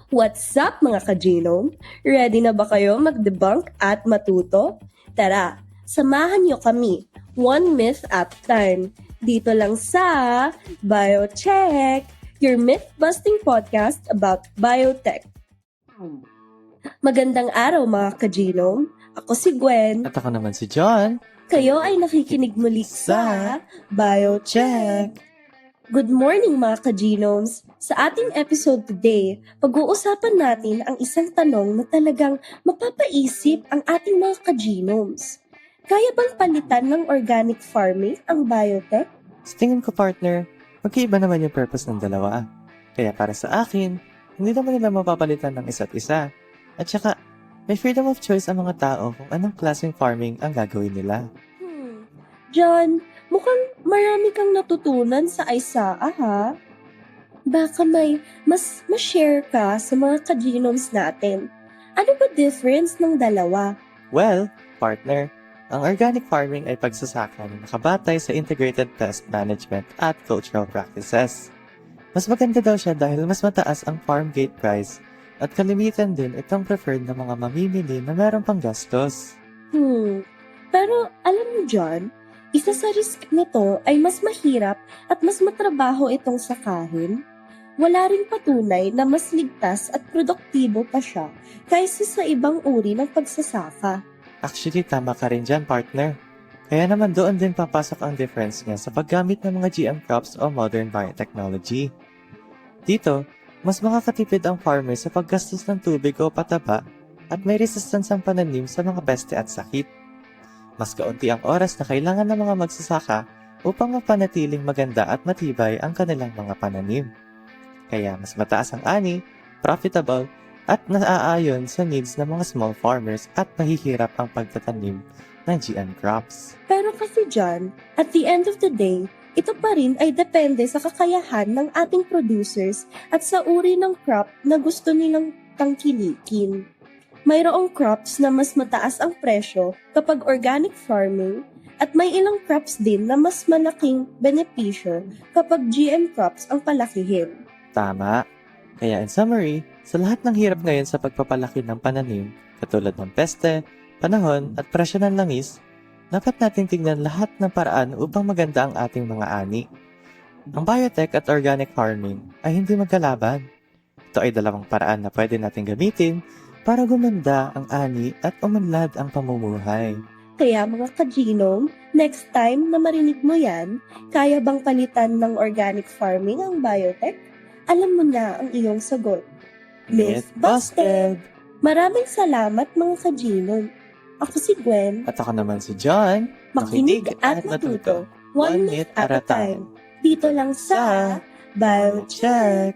What's up mga ka-genome? Ready na ba kayo mag-debunk at matuto? Tara, samahan niyo kami, one myth at a time. Dito lang sa BioCheck, your myth-busting podcast about biotech. Magandang araw mga ka-genome. Ako si Gwen. At ako naman si John. Kayo ay nakikinig muli sa BioCheck. Good morning mga ka-genomes! Sa ating episode today, pag-uusapan natin ang isang tanong na talagang mapapaisip ang ating mga ka-genomes. Kaya bang palitan ng organic farming ang biotech? Sa tingin ko, partner, magkaiba naman yung purpose ng dalawa. Kaya para sa akin, hindi naman nila mapapalitan ng isa't isa. At saka, may freedom of choice ang mga tao kung anong klaseng farming ang gagawin nila. John, mukhang marami kang natutunan sa ISAA ha? Baka may mas ma-share ka sa mga ka-genomes natin. Ano ba difference ng dalawa? Well, partner, ang organic farming ay pagsasaka na nakabatay sa integrated pest management at cultural practices. Mas maganda daw siya dahil mas mataas ang farm gate price at kalimitan din itong preferred ng mga mamimili na meron pang gastos. Pero alam mo John, isa sa risk nito ay mas mahirap at mas matrabaho itong sakahin. Wala ring patunay na mas ligtas at produktibo pa siya kaysa sa ibang uri ng pagsasaka. Actually, tama ka rin dyan, partner. Kaya naman doon din papasok ang difference niya sa paggamit ng mga GM crops o modern biotechnology. Dito, mas makakatipid ang farmer sa paggastos ng tubig o pataba at may resistance ang pananim sa mga peste at sakit. Mas kaunti ang oras na kailangan ng mga magsasaka upang mapanatiling maganda at matibay ang kanilang mga pananim. Kaya mas mataas ang ani, profitable, at naaayon sa needs ng mga small farmers at mahihirap ang pagtatanim ng GM crops. Pero kasi John, at the end of the day, ito pa rin ay depende sa kakayahan ng ating producers at sa uri ng crop na gusto nilang tangkilikin. Mayroong crops na mas mataas ang presyo kapag organic farming at may ilang crops din na mas malaking benepisyo kapag GM crops ang palakihin. Tama. Kaya in summary, sa lahat ng hirap ngayon sa pagpapalaki ng pananim, katulad ng peste, panahon at presyo ng langis, dapat natin tingnan lahat ng paraan upang maganda ang ating mga ani. Ang biotech at organic farming ay hindi magkalaban. Ito ay dalawang paraan na pwede natin gamitin para gumanda ang ani at umunlad ang pamumuhay. Kaya mga ka-genome, next time na marinig mo yan, kaya bang palitan ng organic farming ang biotech? Alam mo na ang iyong sagot. Myth busted! Maraming salamat mga ka-genome. Ako si Gwen. At ako naman si John. Makinig at matuto. One myth at a time. Dito lang sa BioCheck.